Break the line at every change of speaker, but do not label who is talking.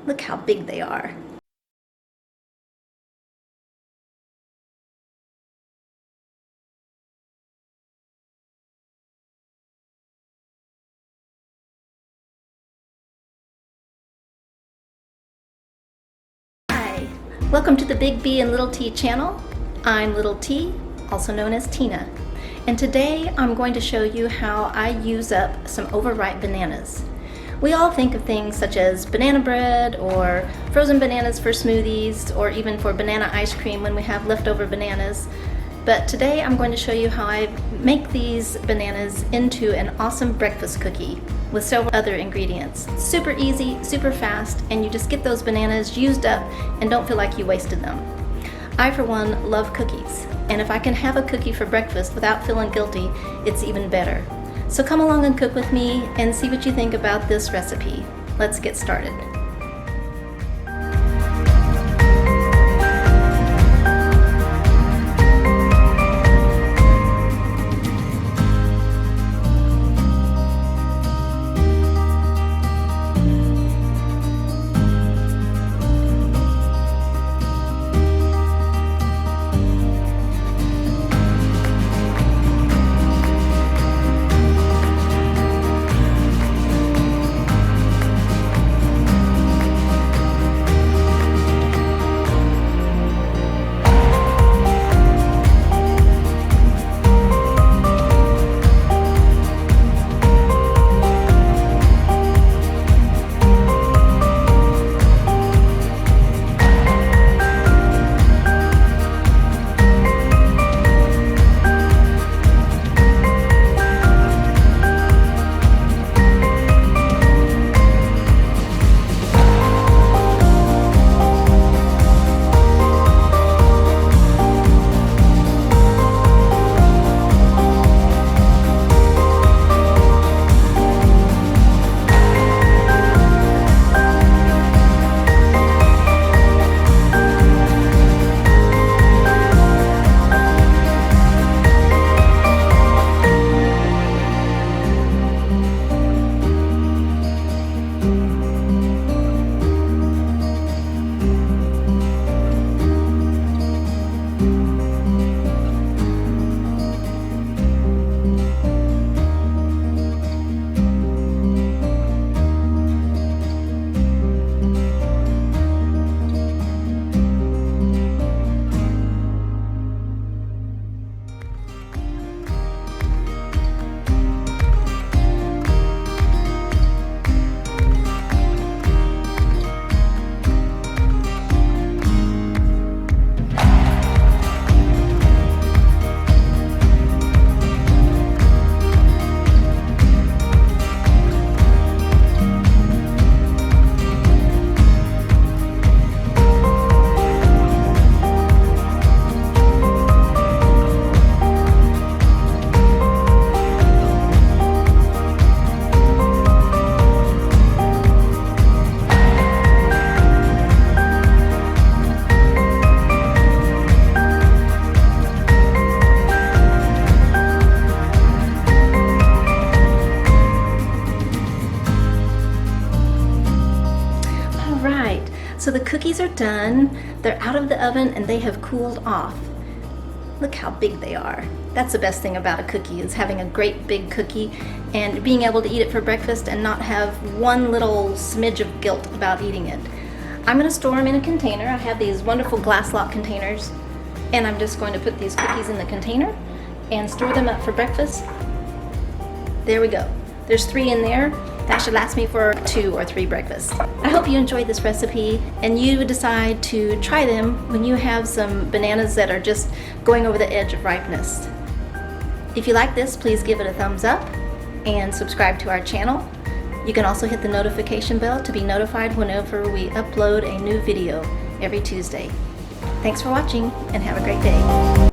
Look how big they are. Hi, welcome to the Big B and Little T channel. I'm Little T, also known as Tina. And today I'm going to show you how I use up some overripe bananas. We all think of things such as banana bread or frozen bananas for smoothies or even for banana ice cream when we have leftover bananas. But today I'm going to show you how I make these bananas into an awesome breakfast cookie with several other ingredients. Super easy, super fast, and you just get those bananas used up and don't feel like you wasted them. I, for one, love cookies, and if I can have a cookie for breakfast without feeling guilty, it's even better. So come along and cook with me and see what you think about this recipe. Let's get started. So the cookies are done, they're out of the oven and they have cooled off. Look how big they are. That's the best thing about a cookie, is having a great big cookie and being able to eat it for breakfast and not have one little smidge of guilt about eating it. I'm going to store them in a container. I have these wonderful glass lock containers, and I'm just going to put these cookies in the container and store them up for breakfast. There we go. There's 3 in there. That should last me for 2 or 3 breakfasts. I hope you enjoyed this recipe and you decide to try them when you have some bananas that are just going over the edge of ripeness. If you like this, please give it a thumbs up and subscribe to our channel. You can also hit the notification bell to be notified whenever we upload a new video every Tuesday. Thanks for watching and have a great day.